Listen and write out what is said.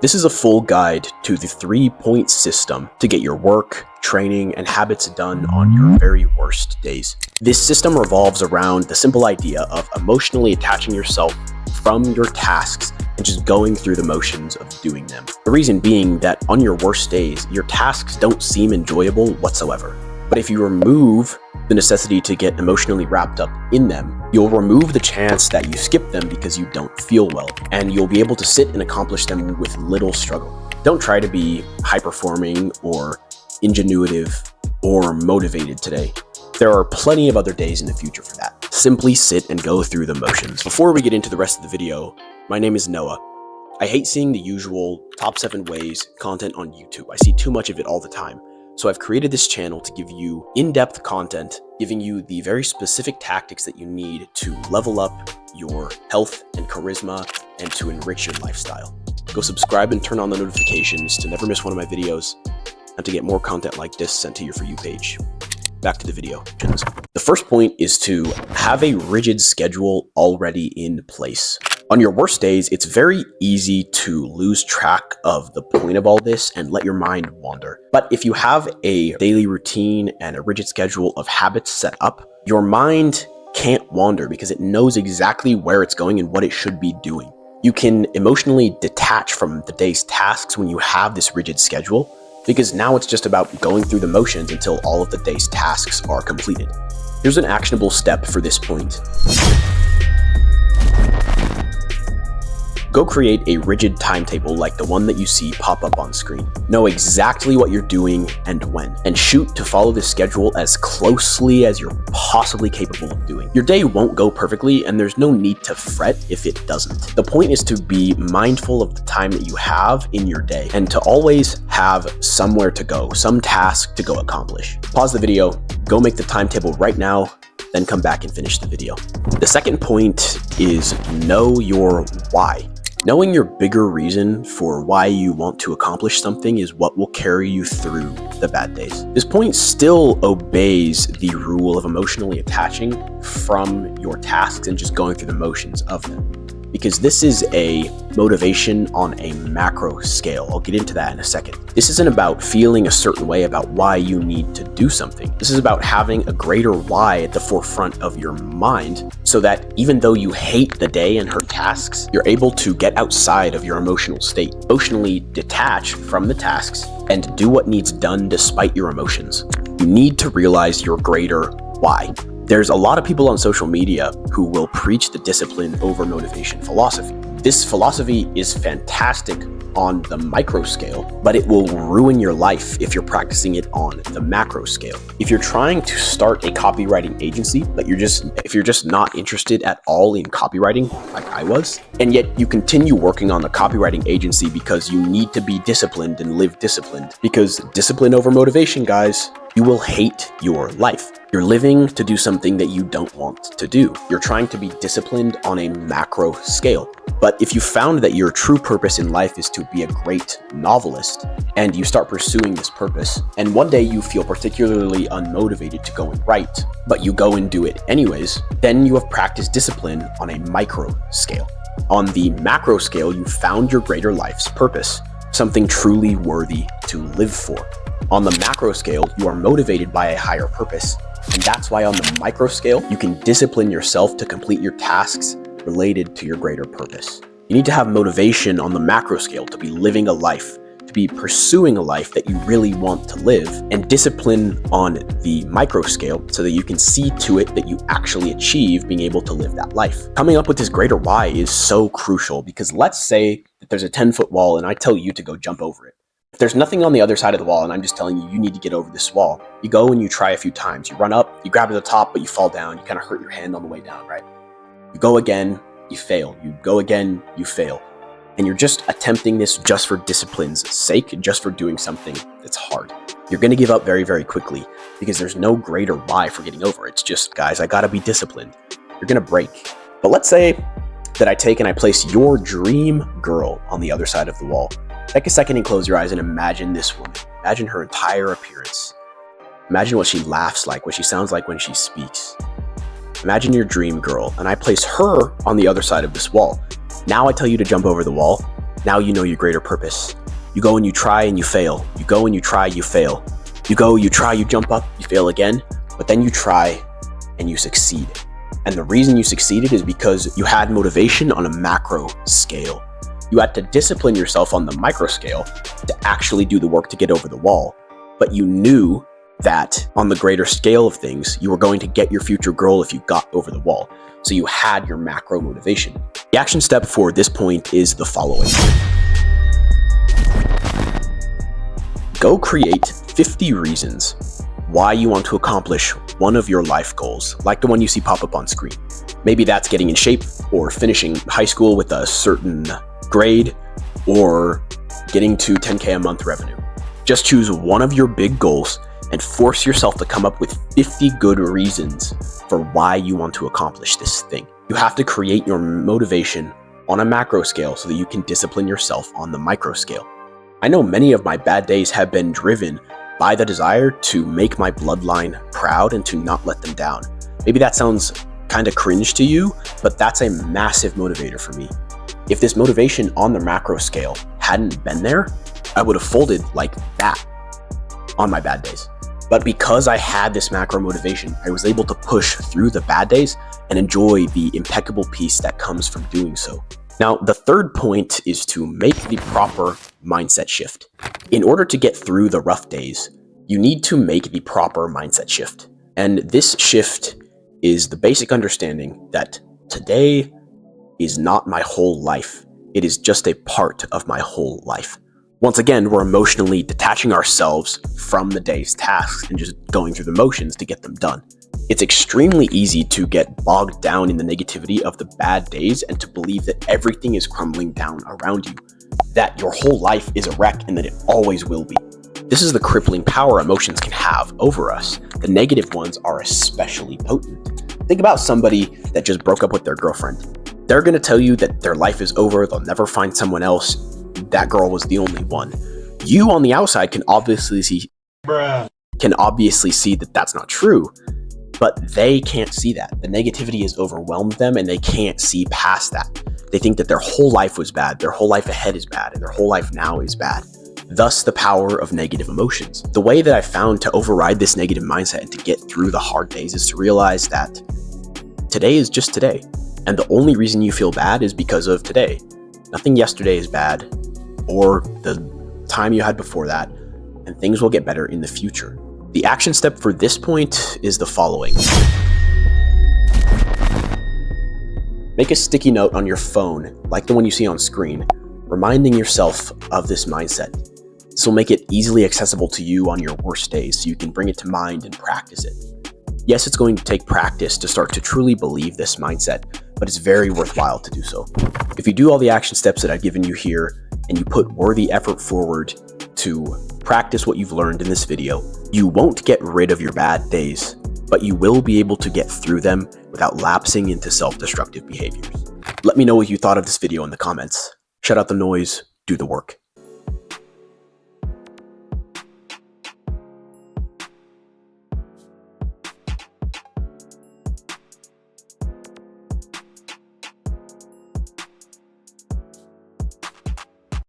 This is a full guide to the 3-point system to get your work, training, and habits done on your very worst days. This system revolves around the simple idea of emotionally attaching yourself from your tasks and just going through the motions of doing them. The reason being that on your worst days, your tasks don't seem enjoyable whatsoever. But if you remove the necessity to get emotionally wrapped up in them, you'll remove the chance that you skip them because you don't feel well, and you'll be able to sit and accomplish them with little struggle. Don't try to be high-performing or ingenuitive or motivated today. There are plenty of other days in the future for that. Simply sit and go through the motions. Before we get into the rest of the video, my name is Noah. I hate seeing the usual top 7 ways content on YouTube. I see too much of it all the time. So I've created this channel to give you in-depth content, giving you the very specific tactics that you need to level up your health and charisma and to enrich your lifestyle. Go subscribe and turn on the notifications to never miss one of my videos and to get more content like this sent to your For You page. Back to the video. The first point is to have a rigid schedule already in place. On your worst days, it's very easy to lose track of the point of all this and let your mind wander. But if you have a daily routine and a rigid schedule of habits set up, your mind can't wander because it knows exactly where it's going and what it should be doing. You can emotionally detach from the day's tasks when you have this rigid schedule, because now it's just about going through the motions until all of the day's tasks are completed. Here's an actionable step for this point. Go create a rigid timetable like the one that you see pop up on screen. Know exactly what you're doing and when, and shoot to follow this schedule as closely as you're possibly capable of doing. Your day won't go perfectly, and there's no need to fret if it doesn't. The point is to be mindful of the time that you have in your day and to always have somewhere to go, some task to go accomplish. Pause the video, go make the timetable right now, then come back and finish the video. The second point is know your why. Knowing your bigger reason for why you want to accomplish something is what will carry you through the bad days. This point still obeys the rule of emotionally attaching from your tasks and just going through the motions of them, because this is a motivation on a macro scale. I'll get into that in a second. This isn't about feeling a certain way about why you need to do something. This is about having a greater why at the forefront of your mind, so that even though you hate the day and her tasks, you're able to get outside of your emotional state, emotionally detach from the tasks, and do what needs done despite your emotions. You need to realize your greater why. There's a lot of people on social media who will preach the discipline over motivation philosophy. This philosophy is fantastic on the micro scale, but it will ruin your life if you're practicing it on the macro scale. If you're trying to start a copywriting agency, but if you're just not interested at all in copywriting, like I was, and yet you continue working on the copywriting agency because you need to be disciplined and live disciplined, because discipline over motivation, guys, you will hate your life. You're living to do something that you don't want to do. You're trying to be disciplined on a macro scale. But if you found that your true purpose in life is to be a great novelist, and you start pursuing this purpose, and one day you feel particularly unmotivated to go and write, but you go and do it anyways, then you have practiced discipline on a micro scale. On the macro scale, you found your greater life's purpose, something truly worthy to live for. On the macro scale, you are motivated by a higher purpose, and that's why on the micro scale, you can discipline yourself to complete your tasks related to your greater purpose. You need to have motivation on the macro scale to be living a life, to be pursuing a life that you really want to live, and discipline on the micro scale so that you can see to it that you actually achieve being able to live that life. Coming up with this greater why is so crucial, because let's say that there's a 10-foot wall and I tell you to go jump over it. If there's nothing on the other side of the wall and I'm just telling you, you need to get over this wall, you go and you try a few times. You run up, you grab to the top, but you fall down. You kind of hurt your hand on the way down, right? You go again, you fail. You go again, you fail. And you're just attempting this just for discipline's sake, just for doing something that's hard. You're going to give up very, very quickly because there's no greater why for getting over. It's just, guys, I got to be disciplined. You're going to break. But let's say that I take and I place your dream girl on the other side of the wall. Take a second and close your eyes and imagine this woman. Imagine her entire appearance. Imagine what she laughs like, what she sounds like when she speaks. Imagine your dream girl, and I place her on the other side of this wall. Now I tell you to jump over the wall. Now you know your greater purpose. You go and you try and you fail. You go and you try, you fail. You go, you try, you jump up, you fail again, but then you try and you succeed. And the reason you succeeded is because you had motivation on a macro scale. You had to discipline yourself on the micro scale to actually do the work to get over the wall. But you knew that on the greater scale of things, you were going to get your future goal if you got over the wall. So you had your macro motivation. The action step for this point is the following. Go create 50 reasons why you want to accomplish one of your life goals, like the one you see pop up on screen. Maybe that's getting in shape, or finishing high school with a certain grade, or getting to 10K a month revenue. Just choose one of your big goals and force yourself to come up with 50 good reasons for why you want to accomplish this thing. You have to create your motivation on a macro scale so that you can discipline yourself on the micro scale. I know many of my bad days have been driven by the desire to make my bloodline proud and to not let them down. Maybe that sounds kind of cringe to you, but that's a massive motivator for me. If this motivation on the macro scale hadn't been there, I would have folded like that on my bad days. But because I had this macro motivation, I was able to push through the bad days and enjoy the impeccable peace that comes from doing so. Now, the third point is to make the proper mindset shift. In order to get through the rough days, you need to make the proper mindset shift. And this shift is the basic understanding that today is not my whole life. It is just a part of my whole life. Once again, we're emotionally detaching ourselves from the day's tasks and just going through the motions to get them done. It's extremely easy to get bogged down in the negativity of the bad days and to believe that everything is crumbling down around you, that your whole life is a wreck and that it always will be. This is the crippling power emotions can have over us. The negative ones are especially potent. Think about somebody that just broke up with their girlfriend. They're going to tell you that their life is over, they'll never find someone else, that girl was the only one. You on the outside can obviously see that that's not true, but they can't see that. The negativity has overwhelmed them and they can't see past that. They think that their whole life was bad, their whole life ahead is bad, and their whole life now is bad. Thus the power of negative emotions. The way that I found to override this negative mindset and to get through the hard days is to realize that today is just today. And the only reason you feel bad is because of today. Nothing yesterday is bad, or the time you had before that, and things will get better in the future. The action step for this point is the following. Make a sticky note on your phone, like the one you see on screen, reminding yourself of this mindset. This will make it easily accessible to you on your worst days, so you can bring it to mind and practice it. Yes, it's going to take practice to start to truly believe this mindset, but it's very worthwhile to do so. If you do all the action steps that I've given you here, and you put worthy effort forward to practice what you've learned in this video, you won't get rid of your bad days, but you will be able to get through them without lapsing into self-destructive behaviors. Let me know what you thought of this video in the comments. Shut out the noise, do the work.